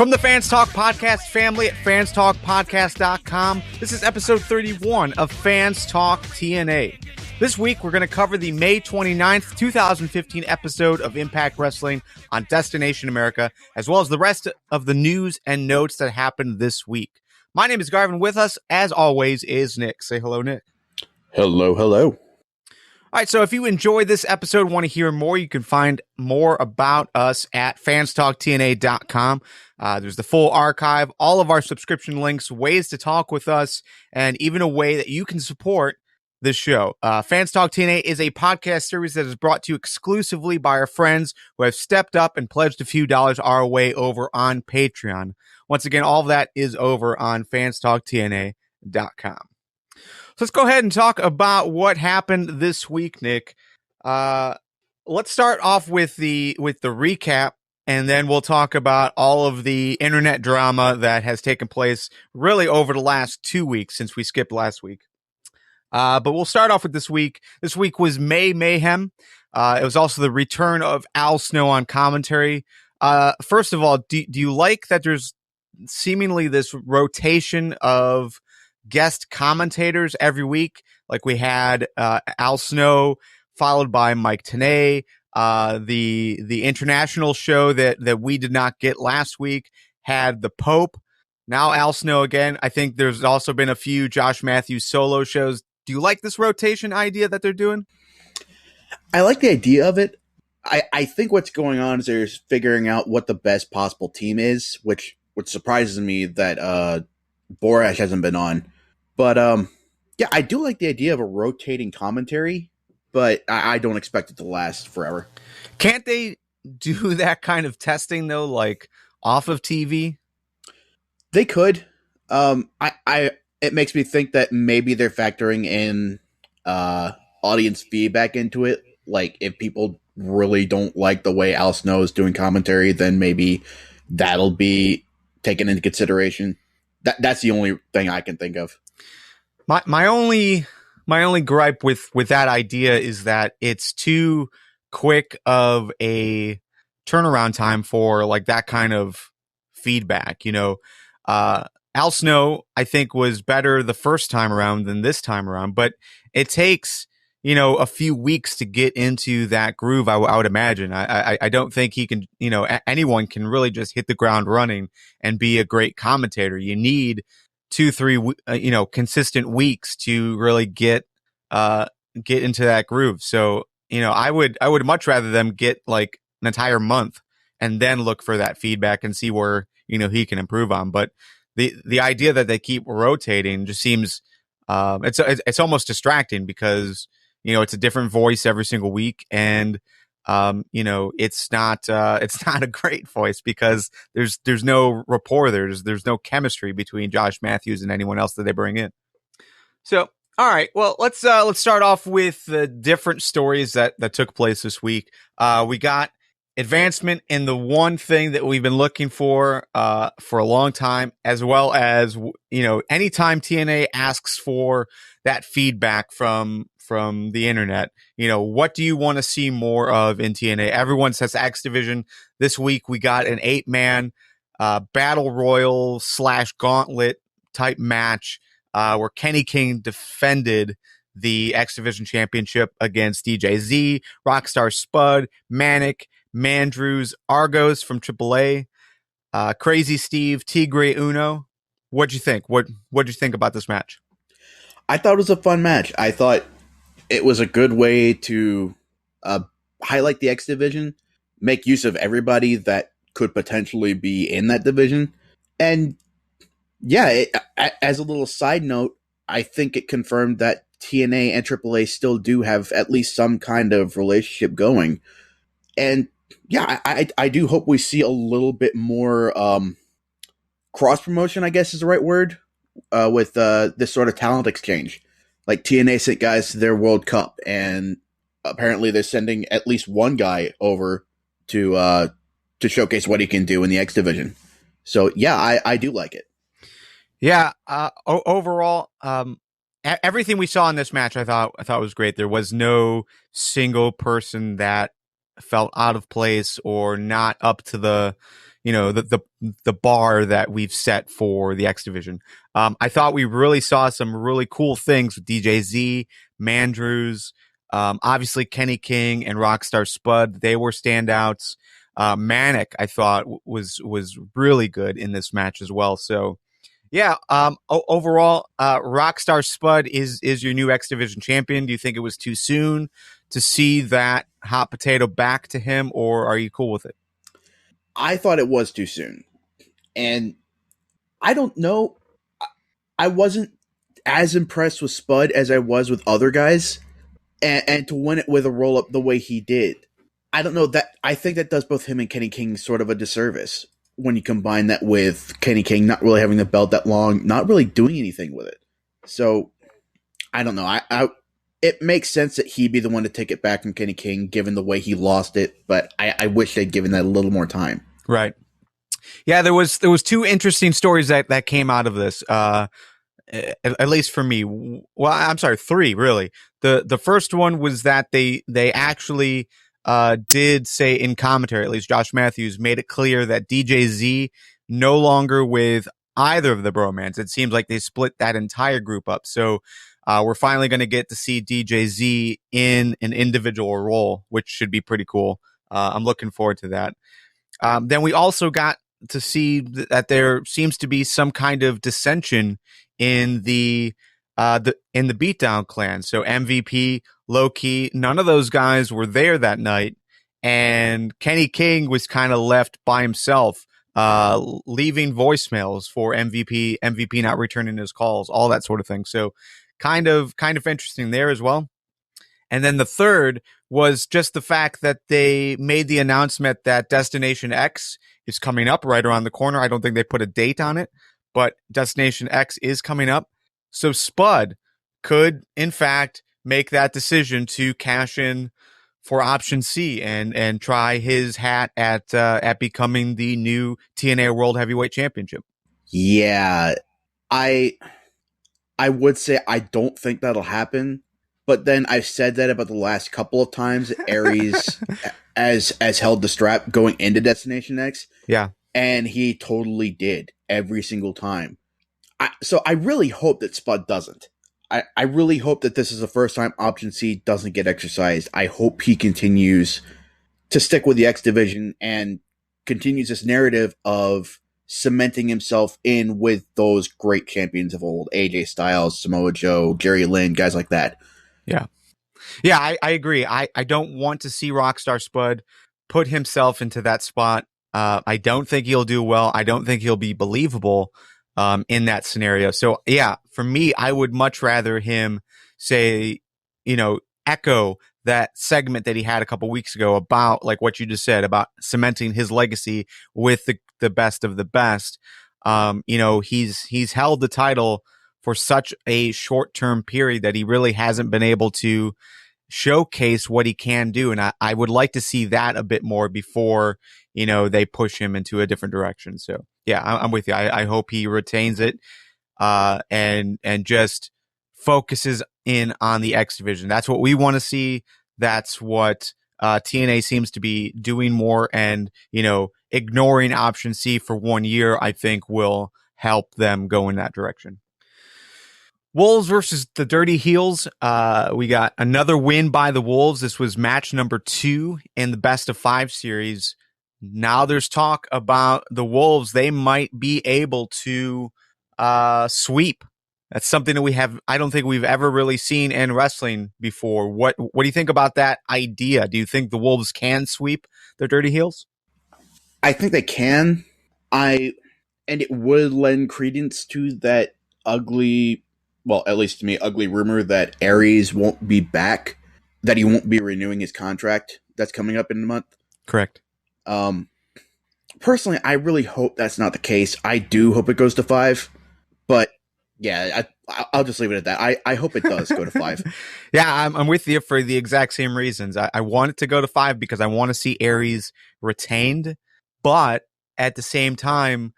From the Fans Talk Podcast family at fanstalkpodcast.com, this is episode 31 of Fans Talk TNA. This week, we're going to cover the May 29th, 2015 episode of Impact Wrestling on Destination America, as well as the rest of the news and notes that happened this week. My name is Garvin. With us, as always, is Nick. Say hello, Nick. Hello, hello. All right, so if you enjoyed this episode and want to hear more, you can find more about us at fanstalktna.com. There's the full archive, all of our subscription links, ways to talk with us, and even a way that you can support this show. Fans Talk TNA is a podcast series that is brought to you exclusively by our friends who have stepped up and pledged a few dollars our way over on Patreon. Once again, all of that is over on fanstalktna.com. So let's go ahead and talk about what happened this week, Nick. Let's start off with the recap, and then we'll talk about all of the internet drama that has taken place really over the last 2 weeks since we skipped last week. But we'll start off with this week. This week was May Mayhem. It was also the return of Al Snow on commentary. First of all, do you like that there's seemingly this rotation of guest commentators every week? Like we had Al Snow followed by Mike Tenay. The international show that we did not get last week had the Pope. Now Al Snow again. I think there's also been a few Josh Matthews solo shows. Do you like this rotation idea that they're doing? I like the idea of it. I think what's going on is they're figuring out what the best possible team is, which surprises me that Borash hasn't been on. But yeah, I do like the idea of a rotating commentary, but I don't expect it to last forever. Can't they do that kind of testing though, like off of TV? They could. It makes me think that maybe they're factoring in audience feedback into it. Like if people really don't like the way Al Snow is doing commentary, then maybe that'll be taken into consideration. That's the only thing I can think of. My only gripe with that idea is that it's too quick of a turnaround time for like that kind of feedback. You know, Al Snow, I think, was better the first time around than this time around, but it takes, you know, a few weeks to get into that groove. I would imagine. I don't think he can, you know, anyone can really just hit the ground running and be a great commentator. You need 2-3, you know, consistent weeks to really get into that groove. So, you know, I would much rather them get like an entire month and then look for that feedback and see where, you know, he can improve on. But the idea that they keep rotating just seems it's almost distracting because, you know, it's a different voice every single week, and you know, it's not a great voice because there's no rapport there's no chemistry between Josh Matthews and anyone else that they bring in. So, all right, well, let's start off with the different stories that took place this week. We got advancement in the one thing that we've been looking for a long time, as well as, you know, anytime TNA asks for that feedback from the internet, you know, what do you want to see more of in TNA? Everyone says X Division. This week we got an 8-man battle royal / gauntlet type match where Kenny King defended the X Division championship against DJ Z, Rockstar Spud, Manic, Mandrews, Argos from AAA, Crazy Steve, Tigre Uno. What'd you think? What'd you think about this match? I thought it was a fun match. I thought it was a good way to highlight the X Division, make use of everybody that could potentially be in that division. And yeah, as a little side note, I think it confirmed that TNA and AAA still do have at least some kind of relationship going. And yeah, I do hope we see a little bit more cross promotion, I guess is the right word, with this sort of talent exchange. Like TNA sent guys to their World Cup, and apparently they're sending at least one guy over to showcase what he can do in the X Division. So yeah, I do like it. Yeah. Overall, everything we saw in this match, I thought was great. There was no single person that felt out of place or not up to the, the bar that we've set for the X division. I thought we really saw some really cool things with DJZ, Mandrews, obviously Kenny King and Rockstar Spud. They were standouts. Manic, I thought was really good in this match as well. So yeah, overall, Rockstar Spud is your new X Division champion. Do you think it was too soon to see that hot potato back to him, or are you cool with it? I thought it was too soon. And I don't know. I wasn't as impressed with Spud as I was with other guys. And to win it with a roll up the way he did. I don't know that. I think that does both him and Kenny King sort of a disservice when you combine that with Kenny King not really having the belt that long, not really doing anything with it. So I don't know. It makes sense that he be the one to take it back from Kenny King, given the way he lost it. But I wish they'd given that a little more time. Right. Yeah, there was two interesting stories that came out of this. At least for me. Well, I'm sorry, three really. The first one was that they actually did say in commentary, at least Josh Matthews made it clear that DJZ no longer with either of the bromans. It seems like they split that entire group up. So we're finally going to get to see DJZ in an individual role, which should be pretty cool. I'm looking forward to that. Then we also got to see that there seems to be some kind of dissension in the Beatdown clan. So MVP, Low Key, none of those guys were there that night, and Kenny King was kind of left by himself, leaving voicemails for MVP, MVP not returning his calls, all that sort of thing. So kind of interesting there as well. And then the third was just the fact that they made the announcement that Destination X is coming up right around the corner. I don't think they put a date on it, but Destination X is coming up. So Spud could, in fact, make that decision to cash in for option C and try his hat at becoming the new TNA World Heavyweight Championship. Yeah, I would say I don't think that'll happen. But then I've said that about the last couple of times Aries as held the strap going into Destination X. Yeah. And he totally did every single time. So I really hope that Spud doesn't. I really hope that this is the first time Option C doesn't get exercised. I hope he continues to stick with the X Division and continues this narrative of cementing himself in with those great champions of old. AJ Styles, Samoa Joe, Jerry Lynn, guys like that. Yeah. Yeah, I agree. I don't want to see Rockstar Spud put himself into that spot. I don't think he'll do well. I don't think he'll be believable in that scenario. So, yeah, for me, I would much rather him say, echo that segment that he had a couple weeks ago about, like what you just said, about cementing his legacy with the best of the best. He's held the title for such a short-term period that he really hasn't been able to showcase what he can do. And I would like to see that a bit more before, they push him into a different direction. So yeah, I'm with you. I hope he retains it, and just focuses in on the X division. That's what we want to see. That's what TNA seems to be doing more, and, ignoring option C for 1 year, I think will help them go in that direction. Wolves versus the Dirty Heels. We got another win by the Wolves. This was match number 2 in the best of 5 series. Now there's talk about the Wolves. They might be able to sweep. That's something that I don't think we've ever really seen in wrestling before. What do you think about that idea? Do you think the Wolves can sweep the Dirty Heels? I think they can. And it would lend credence to that ugly, well, at least to me, ugly rumor that Aries won't be back, that he won't be renewing his contract that's coming up in a month. Correct. Personally, I really hope that's not the case. I do hope it goes to 5, but yeah, I'll just leave it at that. I hope it does go to 5. Yeah, I'm with you for the exact same reasons. I want it to go to 5 because I want to see Aries retained, but at the same time,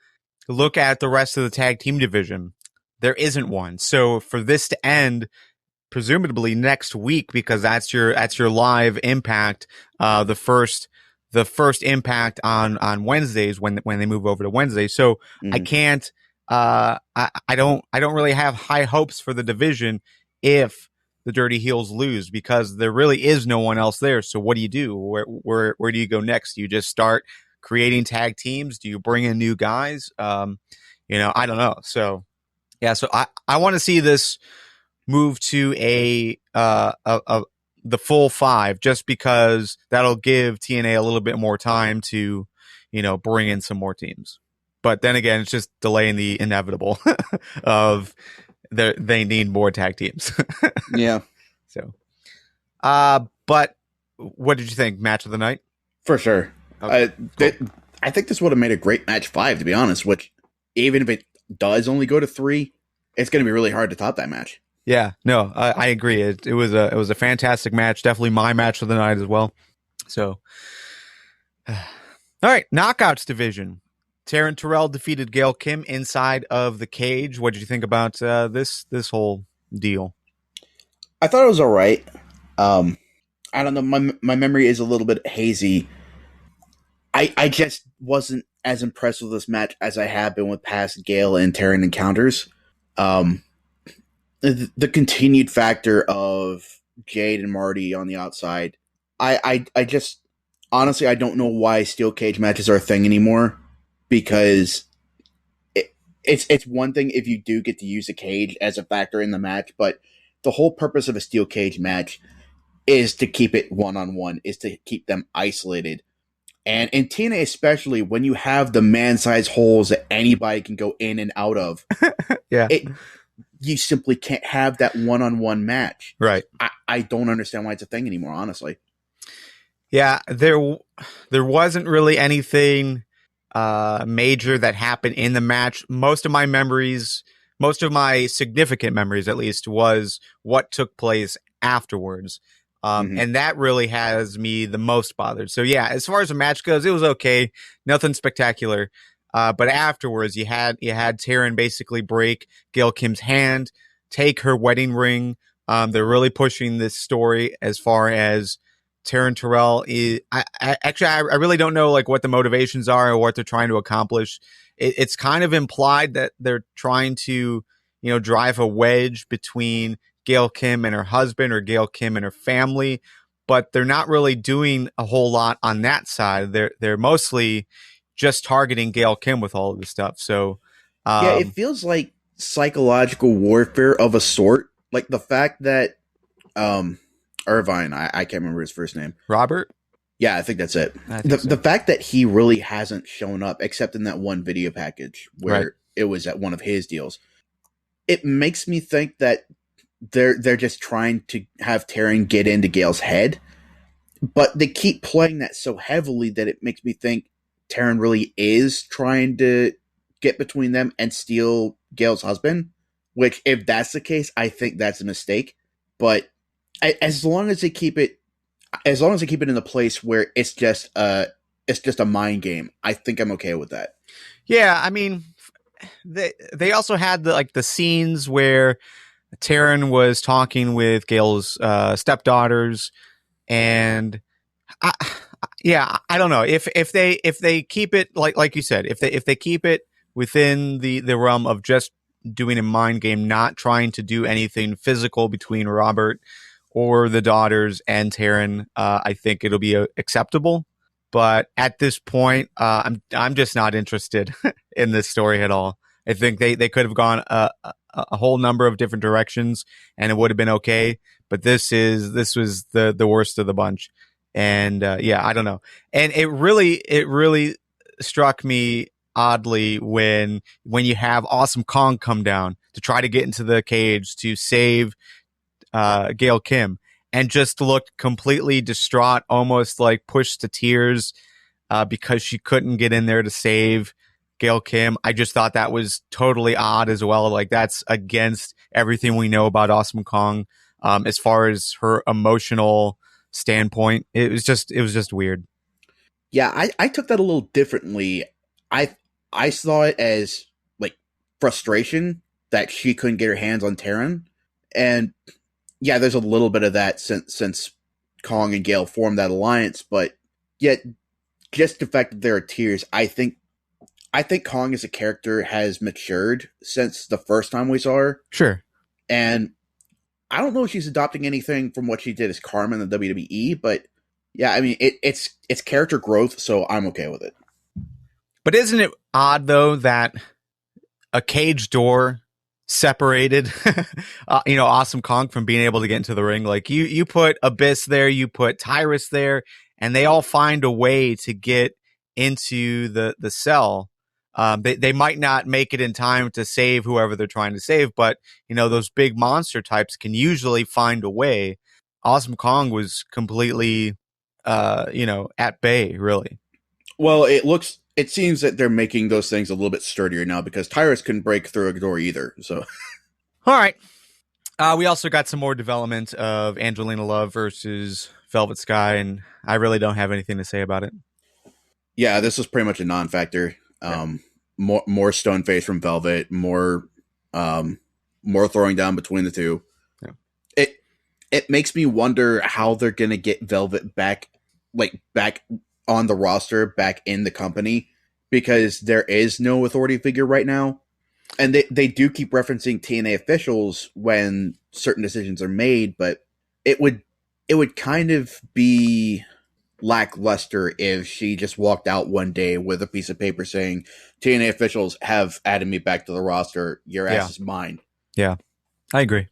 look at the rest of the tag team division. There isn't one. So for this to end, presumably next week, because that's your live Impact, the first the first Impact on Wednesdays when they move over to Wednesday. So I Mhm. can't. I don't really have high hopes for the division if the Dirty Heels lose, because there really is no one else there. So what do you do? Where do you go next? Do you just start creating tag teams? Do you bring in new guys? I don't know. So yeah, so I want to see this move to the full five, just because that'll give TNA a little bit more time to, bring in some more teams. But then again, it's just delaying the inevitable of they need more tag teams. Yeah, So, but what did you think? Match of the night? for sure. Okay, cool. I think this would have made a great match 5, to be honest. Which, even if it does only go to 3, it's going to be really hard to top that match. Yeah, no, I agree. It was a fantastic match. Definitely my match of the night as well. So, all right, knockouts division. Taryn Terrell defeated Gail Kim inside of the cage. What did you think about this whole deal? I thought it was all right. I don't know. My memory is a little bit hazy. I just wasn't as impressed with this match as I have been with past Gale and Taryn encounters. The continued factor of Jade and Marty on the outside. I just honestly I don't know why steel cage matches are a thing anymore, because it's one thing if you do get to use a cage as a factor in the match, but the whole purpose of a steel cage match is to keep it one-on-one, is to keep them isolated. And in TNA especially, when you have the man-sized holes that anybody can go in and out of, Yeah, you simply can't have that one-on-one match. right. I don't understand why it's a thing anymore, honestly. Yeah, there wasn't really anything major that happened in the match. Most of my significant memories, at least, was what took place afterwards. And that really has me the most bothered. So yeah, as far as the match goes, it was okay. Nothing spectacular. But afterwards, you had Taryn basically break Gail Kim's hand, take her wedding ring. They're really pushing this story as far as Taryn Terrell is. I really don't know like what the motivations are or what they're trying to accomplish. It's kind of implied that they're trying to, drive a wedge between Gail Kim and her husband, or Gail Kim and her family, but they're not really doing a whole lot on that side. They're mostly just targeting Gail Kim with all of this stuff. So, Yeah, it feels like psychological warfare of a sort. Like the fact that Irvine, I can't remember his first name. Robert? Yeah, I think that's it. So. The fact that he really hasn't shown up except in that one video package where it was at one of his deals. It makes me think that they're just trying to have Taryn get into Gail's head, but they keep playing that so heavily that it makes me think Taryn really is trying to get between them and steal Gail's husband, which, if that's the case, I think that's a mistake. But as long as they keep it in the place where it's just a mind game, I think I'm okay with that. Yeah, I mean, they also had the scenes where Taryn was talking with Gail's stepdaughters, and I don't know if they keep it like you said, if they keep it within the realm of just doing a mind game, not trying to do anything physical between Robert or the daughters and Taryn, I think it'll be acceptable. But at this point, I'm just not interested in this story at all. I think they could have gone a whole number of different directions and it would have been okay. But this was the worst of the bunch. And I don't know. And it really struck me oddly when you have Awesome Kong come down to try to get into the cage to save Gail Kim, and just looked completely distraught, almost like pushed to tears because she couldn't get in there to save Gail Kim. I just thought that was totally odd as well. Like, that's against everything we know about Awesome Kong as far as her emotional standpoint. It was just weird. Yeah, I took that a little differently. I saw it as like frustration that she couldn't get her hands on Taryn, and yeah, there's a little bit of that since Kong and Gail formed that alliance, but yet just the fact that there are tiers, I think Kong as a character has matured since the first time we saw her, Sure. and I don't know if she's adopting anything from what she did as Karma in the WWE, but yeah, I mean it's character growth, so I'm okay with it. But isn't it odd though that a cage door separated Awesome Kong from being able to get into the ring? Like you put Abyss there, you put Tyrus there, and they all find a way to get into the cell. They might not make it in time to save whoever they're trying to save, but those big monster types can usually find a way. Awesome Kong was completely at bay, really. Well, it seems that they're making those things a little bit sturdier now because Tyrus couldn't break through a door either. So, all right. We also got some more development of Angelina Love versus Velvet Sky, and I really don't have anything to say about it. Yeah, this was pretty much a non-factor. More stone face from Velvet, more throwing down between the two. Yeah. It makes me wonder how they're gonna get Velvet back on the roster, back in the company, because there is no authority figure right now. And they do keep referencing TNA officials when certain decisions are made, but it would kind of be lackluster if she just walked out one day with a piece of paper saying TNA officials have added me back to the roster. Your ass is mine. Yeah, I agree.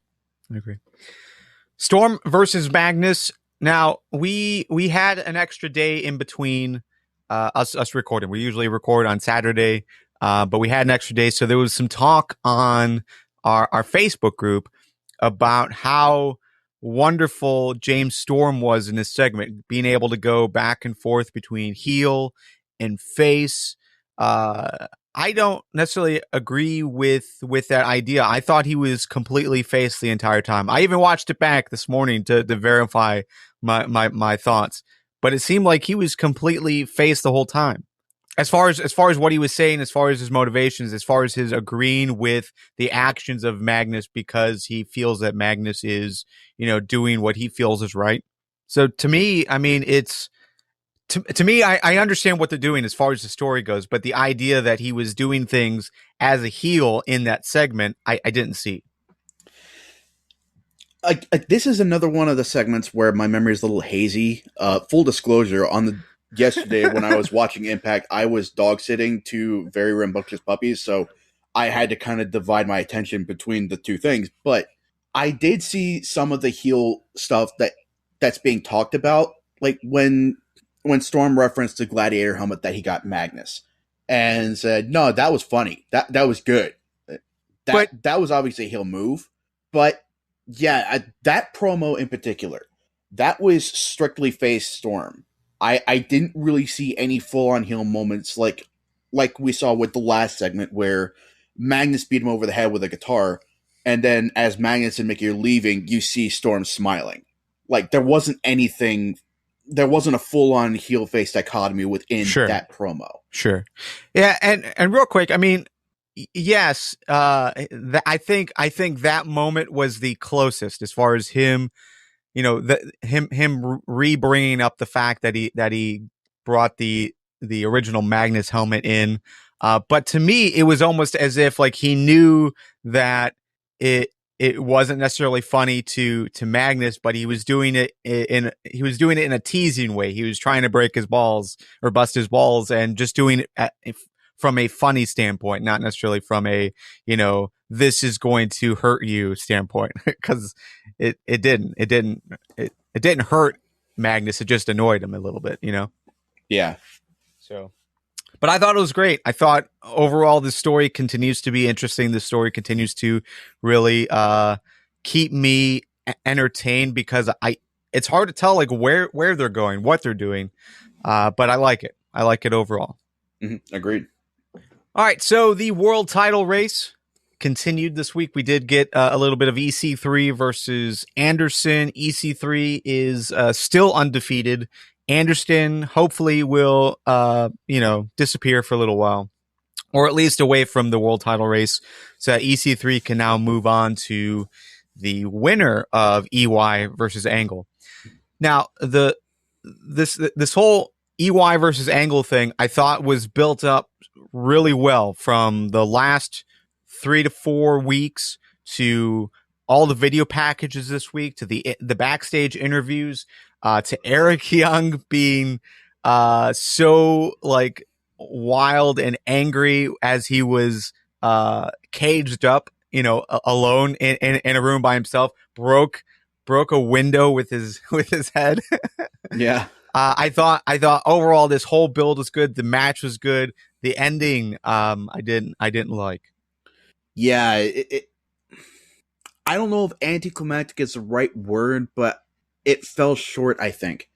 Storm versus Magnus. Now we had an extra day in between us recording. We usually record on Saturday, but we had an extra day, so there was some talk on our Facebook group about how wonderful James Storm was in this segment, being able to go back and forth between heel and face. I don't necessarily agree with that idea. I thought he was completely face the entire time. I even watched it back this morning to verify my thoughts, but it seemed like he was completely face the whole time. As far as what he was saying, as far as his motivations, as far as his agreeing with the actions of Magnus because he feels that Magnus is, doing what he feels is right. So to me, I mean, it's to me, I understand what they're doing as far as the story goes, but the idea that he was doing things as a heel in that segment, I didn't see. This is another one of the segments where my memory is a little hazy. Full disclosure, yesterday when I was watching Impact, I was dog sitting two very rambunctious puppies, so I had to kind of divide my attention between the two things. But I did see some of the heel stuff that's being talked about, like when Storm referenced the gladiator helmet that he got Magnus and said, "No, that was funny. That was good. That was obviously a heel move." But yeah, that promo in particular, that was strictly face Storm. I didn't really see any full-on heel moments like we saw with the last segment where Magnus beat him over the head with a guitar, and then as Magnus and Mickey are leaving, you see Storm smiling. Like there wasn't a full-on heel-face dichotomy within that promo. Sure. Yeah, and real quick, I mean, yes, I think that moment was the closest as far as him, him re-bringing up the fact that he brought the original Magnus helmet in. But to me, it was almost as if like he knew that it wasn't necessarily funny to Magnus, but he was doing it in a teasing way. He was trying to break his balls or bust his balls and just doing it from a funny standpoint, not necessarily from a, this is going to hurt you standpoint, because it didn't hurt Magnus. It just annoyed him a little bit, Yeah. So, but I thought it was great. I thought overall the story continues to be interesting. The story continues to really keep me entertained because it's hard to tell like where they're going, what they're doing. But I like it. I like it overall. Mm-hmm. Agreed. All right. So the world title race continued this week. We did get a little bit of EC3 versus Anderson. EC3 is still undefeated. Anderson hopefully will, disappear for a little while, or at least away from the world title race, so that EC3 can now move on to the winner of EY versus Angle. Now, this whole EY versus Angle thing, I thought was built up really well from the last 3 to 4 weeks to all the video packages this week to the backstage interviews to Eric Young being so like wild and angry as he was caged up, alone in a room by himself, broke a window with his head. Yeah. I thought overall this whole build was good. The match was good. The ending, I didn't like. Yeah, I don't know if anticlimactic is the right word, but it fell short, I think.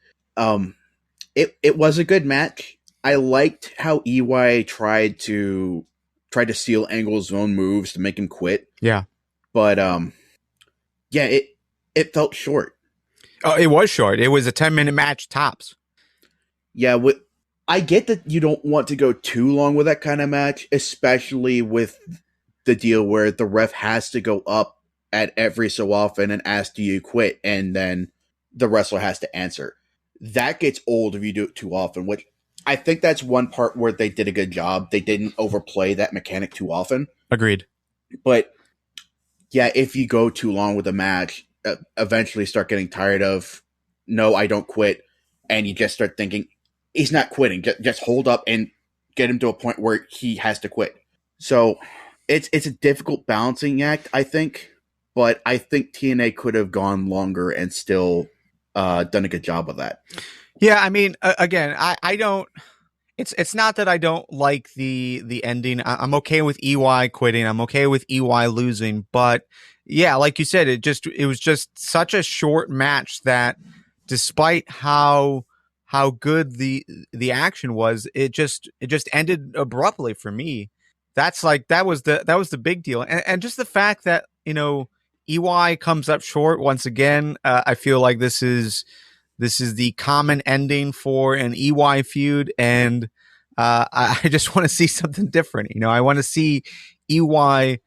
It was a good match. I liked how EY tried to steal Angle's own moves to make him quit. Yeah. But yeah, it felt short. Oh, it was short. It was a 10-minute match tops. Yeah, I get that you don't want to go too long with that kind of match, especially with the deal where the ref has to go up at every so often and ask, do you quit? And then the wrestler has to answer. That gets old if you do it too often, which I think that's one part where they did a good job. They didn't overplay that mechanic too often. Agreed. But yeah, if you go too long with a match, eventually start getting tired of, no, I don't quit. And you just start thinking, he's not quitting. Just hold up and get him to a point where he has to quit. So it's a difficult balancing act, I think. But I think TNA could have gone longer and still done a good job of that. Yeah, I mean, again, I don't. It's not that I don't like the ending. I'm okay with EY quitting. I'm okay with EY losing. But yeah, like you said, it was just such a short match that, despite how good the action was, it just ended abruptly for me. That was the big deal, and just the fact that EY comes up short once again. I feel like this is the common ending for an EY feud, and I just want to see something different. I want to see EY,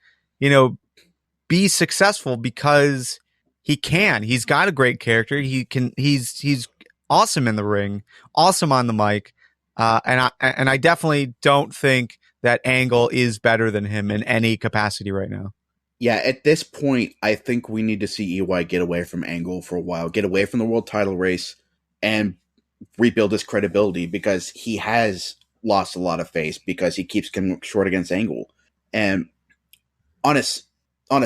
be successful because he can. He's got a great character. He can. He's awesome in the ring, awesome on the mic, and I definitely don't think that Angle is better than him in any capacity right now. Yeah, at this point, I think we need to see EY get away from Angle for a while, get away from the world title race, and rebuild his credibility, because he has lost a lot of face because he keeps coming short against Angle. And on a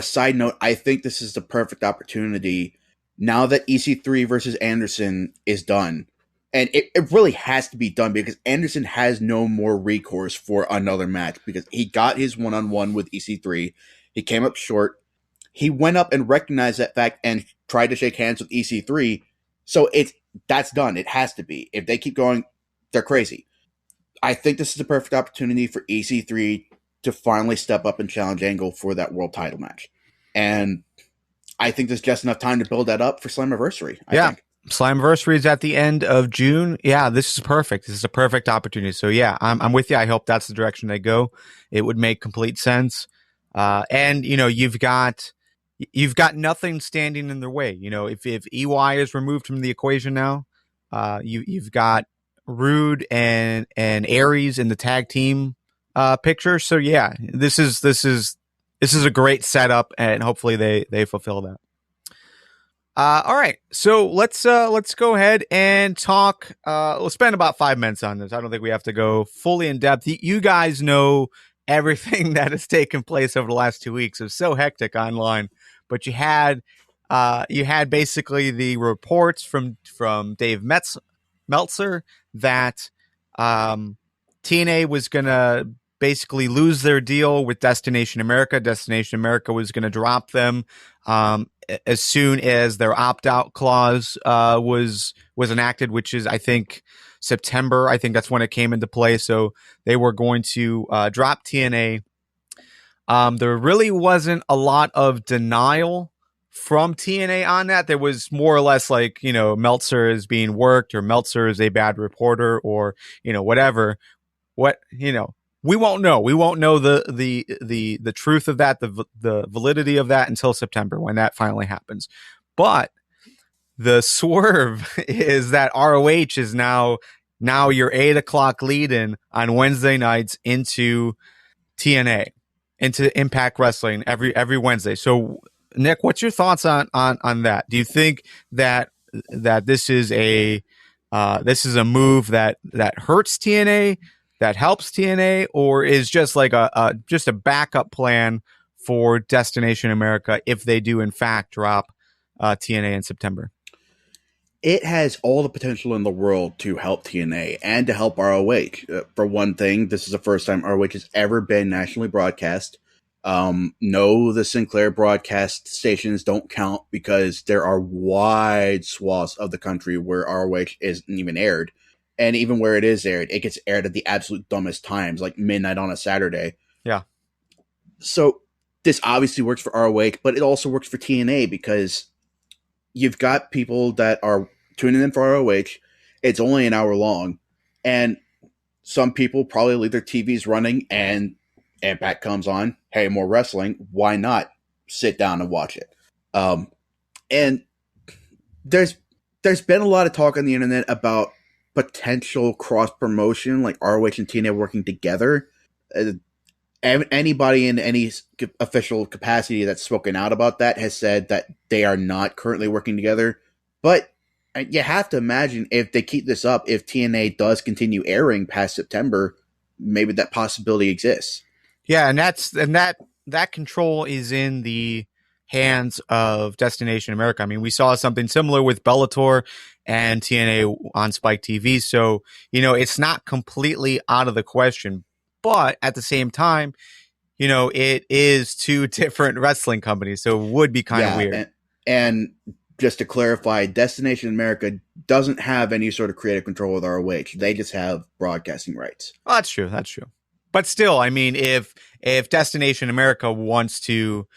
side note, I think this is the perfect opportunity now that EC3 versus Anderson is done. And it really has to be done because Anderson has no more recourse for another match because he got his one-on-one with EC3. He came up short. He went up and recognized that fact and tried to shake hands with EC3. So that's done. It has to be. If they keep going, they're crazy. I think this is the perfect opportunity for EC3 to finally step up and challenge Angle for that world title match. And I think there's just enough time to build that up for Slammiversary. I think. Slammiversary is at the end of June. Yeah, this is perfect. This is a perfect opportunity. So yeah, I'm with you. I hope that's the direction they go. It would make complete sense. And you've got nothing standing in their way. If EY is removed from the equation now, you've got Rude and Aries in the tag team picture. So yeah, this is a great setup, and hopefully they fulfill that. All right, so let's go ahead and talk. We'll spend about 5 minutes on this. I don't think we have to go fully in depth. You guys know everything that has taken place over the last 2 weeks. It was so hectic online, but you had basically the reports from Dave Meltzer that TNA was gonna basically lose their deal with Destination America. Destination America was going to drop them as soon as their opt-out clause was enacted, which is, I think, September. I think that's when it came into play. So they were going to drop TNA. There really wasn't a lot of denial from TNA on that. There was more or less like, Meltzer is being worked, or Meltzer is a bad reporter, or, whatever. We won't know. We won't know the truth of that, the validity of that, until September, when that finally happens. But the swerve is that ROH is now now your 8 o'clock lead in on Wednesday nights into TNA, into Impact Wrestling every Wednesday. So, Nick, what's your thoughts on that? Do you think that this is a move that hurts TNA, that helps TNA, or is just like just a backup plan for Destination America if they do in fact drop TNA in September? It has all the potential in the world to help TNA and to help ROH. For one thing, this is the first time ROH has ever been nationally broadcast. No, the Sinclair broadcast stations don't count because there are wide swaths of the country where ROH isn't even aired. And even where it is aired, it gets aired at the absolute dumbest times, like midnight on a Saturday. Yeah. So this obviously works for ROH, but it also works for TNA because you've got people that are tuning in for ROH. It's only an hour long. And some people probably leave their TVs running and Impact comes on. Hey, more wrestling. Why not sit down and watch it? And there's been a lot of talk on the internet about potential cross promotion, like ROH and TNA working together. Anybody in any official capacity that's spoken out about that has said that they are not currently working together. But you have to imagine if they keep this up, if TNA does continue airing past September, maybe that possibility exists. Yeah, and that control is in the hands of Destination America. I mean, we saw something similar with Bellator and TNA on Spike TV. So, it's not completely out of the question. But at the same time, it is two different wrestling companies. So it would be kind of weird. And just to clarify, Destination America doesn't have any sort of creative control with ROH. They just have broadcasting rights. Well, that's true. That's true. But still, I mean, if Destination America wants to,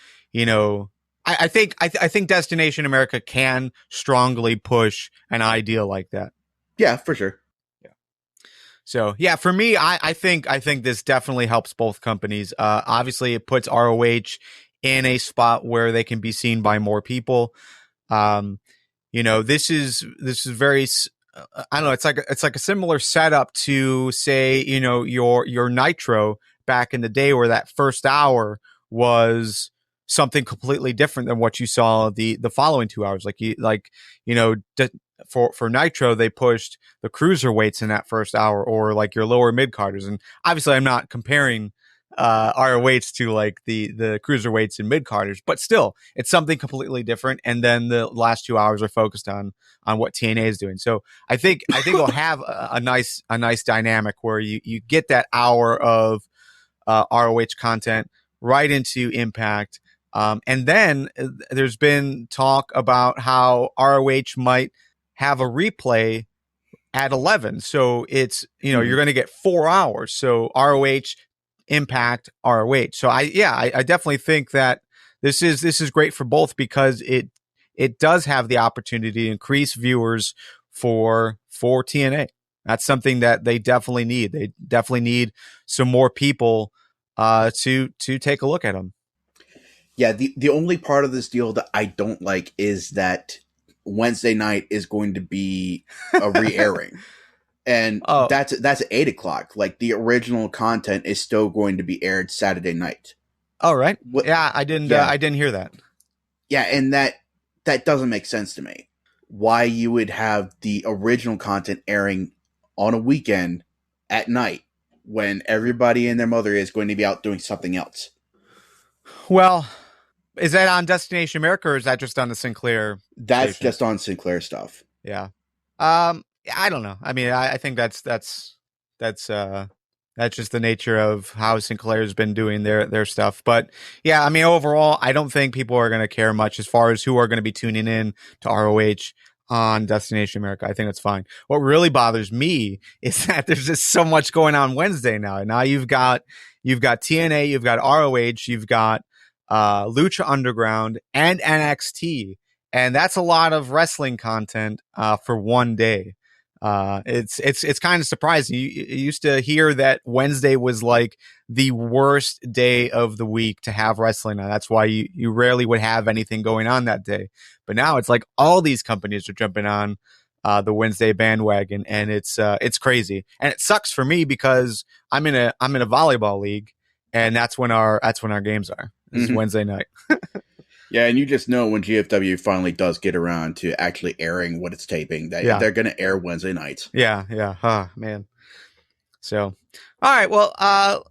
I think Destination America can strongly push an idea like that. Yeah, for sure. Yeah. So yeah, for me, I think this definitely helps both companies. Obviously, it puts ROH in a spot where they can be seen by more people. This is very. I don't know. It's like a similar setup to, say, your Nitro back in the day, where that first hour was something completely different than what you saw the following 2 hours. For Nitro, they pushed the cruiserweights in that first hour, or like your lower mid carders. And obviously, I'm not comparing ROH to like the cruiserweights and mid carders, but still, it's something completely different. And then the last 2 hours are focused on what TNA is doing. So I think we'll have a nice dynamic where you get that hour of ROH content right into Impact. And then there's been talk about how ROH might have a replay at 11. So it's, you're going to get 4 hours. So ROH, Impact, ROH. So I definitely think that this is great for both, because it does have the opportunity to increase viewers for TNA. That's something that they definitely need. They definitely need some more people to take a look at them. Yeah, the only part of this deal that I don't like is that Wednesday night is going to be a re-airing. And that's at 8 o'clock. Like, the original content is still going to be aired Saturday night. Oh, right. Yeah, I didn't hear that. Yeah, and that doesn't make sense to me. Why you would have the original content airing on a weekend at night when everybody and their mother is going to be out doing something else. Well, is that on Destination America, or is that just on the Sinclair? That's station? Just on Sinclair stuff. Yeah. I don't know. I mean, I think that's just the nature of how Sinclair's been doing their stuff. But yeah, I mean, overall, I don't think people are going to care much as far as who are going to be tuning in to ROH on Destination America. I think that's fine. What really bothers me is that there's just so much going on Wednesday now. And now you've got TNA, you've got ROH, you've got Lucha Underground and NXT. And that's a lot of wrestling content for one day. It's kind of surprising. You used to hear that Wednesday was like the worst day of the week to have wrestling on. That's why you rarely would have anything going on that day. But now it's like all these companies are jumping on the Wednesday bandwagon, and it's crazy, and it sucks for me because I'm in a volleyball league, and that's when our games are. This is Wednesday night. Yeah, and you just know when GFW finally does get around to actually airing what it's taping, that they're going to air Wednesday nights. Yeah. Oh, man. So, all right. Well,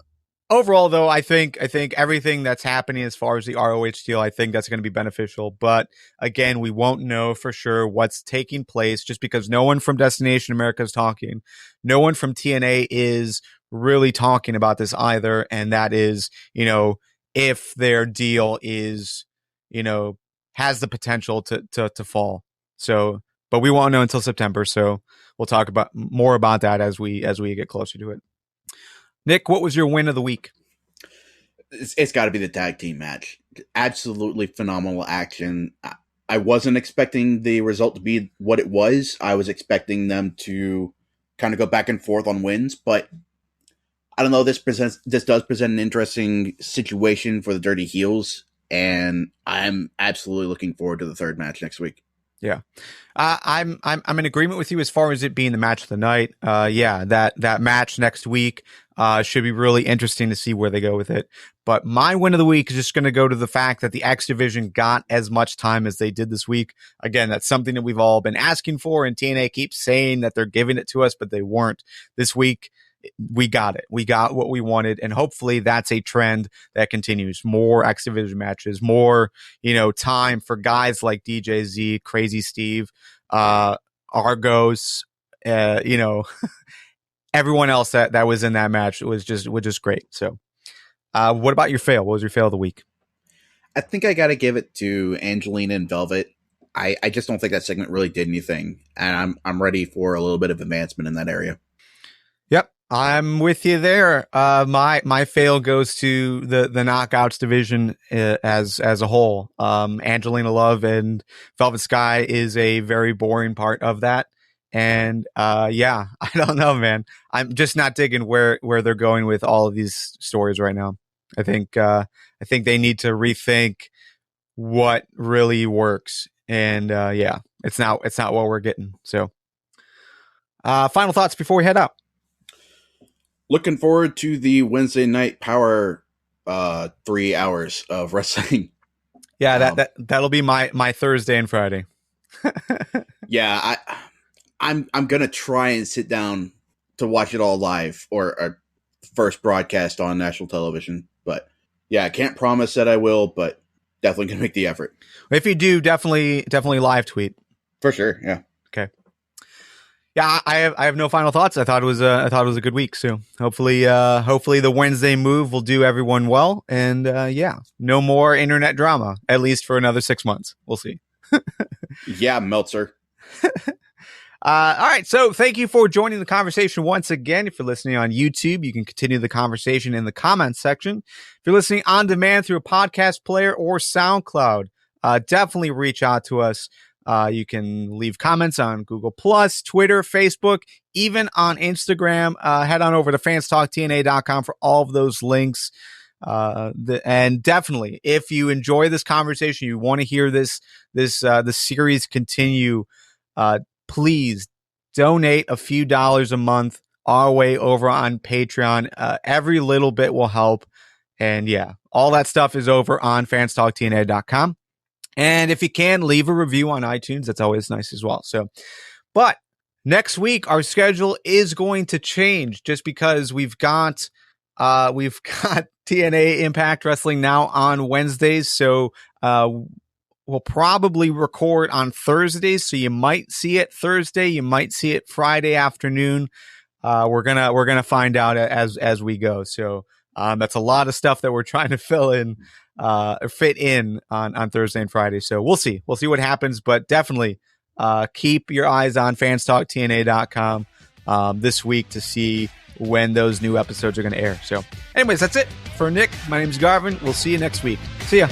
overall, though, I think everything that's happening as far as the ROH deal, I think that's going to be beneficial. But again, we won't know for sure what's taking place just because no one from Destination America is talking. No one from TNA is really talking about this either. And that is, if their deal is, has the potential to fall. So, but we won't know until September. So we'll talk about more about that as we get closer to it. Nick, what was your win of the week? It's got to be the tag team match. Absolutely phenomenal action. I wasn't expecting the result to be what it was. I was expecting them to kind of go back and forth on wins, but I don't know. This does present an interesting situation for the Dirty Heels, and I'm absolutely looking forward to the third match next week. Yeah, I'm in agreement with you as far as it being the match of the night. That match next week should be really interesting to see where they go with it. But my win of the week is just going to go to the fact that the X Division got as much time as they did this week. Again, that's something that we've all been asking for, and TNA keeps saying that they're giving it to us, but they weren't. This week, we got it. We got what we wanted, and hopefully that's a trend that continues. More X Division matches, more, time for guys like DJ Z, Crazy Steve, Argos, everyone else that was in that match was just great. So, what about your fail? What was your fail of the week? I think I got to give it to Angelina and Velvet. I just don't think that segment really did anything, and I'm ready for a little bit of advancement in that area. Yep. I'm with you there. My fail goes to the Knockouts division as a whole. Angelina Love and Velvet Sky is a very boring part of that. And I don't know, man. I'm just not digging where they're going with all of these stories right now. I think they need to rethink what really works. And it's not what we're getting. So final thoughts before we head out. Looking forward to the Wednesday night Power 3 hours of wrestling. Yeah, that'll be my Thursday and Friday. Yeah, I'm gonna try and sit down to watch it all live or first broadcast on national television. But yeah, I can't promise that I will, but definitely gonna make the effort. If you do, definitely live tweet for sure. Yeah. Okay. Yeah, I have no final thoughts. I thought it was a good week. So hopefully the Wednesday move will do everyone well. And no more internet drama, at least for another 6 months. We'll see. Yeah, Meltzer. All right. So thank you for joining the conversation once again. If you're listening on YouTube, you can continue the conversation in the comments section. If you're listening on demand through a podcast player or SoundCloud, definitely reach out to us. You can leave comments on Google Plus, Twitter, Facebook, even on Instagram. Head on over to fanstalktna.com for all of those links. And definitely, if you enjoy this conversation, you want to hear the series continue, please donate a few dollars a month our way over on Patreon. Every little bit will help. And all that stuff is over on fanstalktna.com. And if you can, leave a review on iTunes. That's always nice as well. So, but next week, our schedule is going to change just because we've got TNA Impact Wrestling now on Wednesdays. So, we'll probably record on Thursdays. So you might see it Thursday. You might see it Friday afternoon. We're gonna find out as we go. So, that's a lot of stuff that we're trying to fit in on Thursday and Friday. So we'll see what happens, but definitely keep your eyes on fanstalktna.com this week to see when those new episodes are going to air. So anyways, that's it for Nick. My name's Garvin. We'll see you next week. See ya.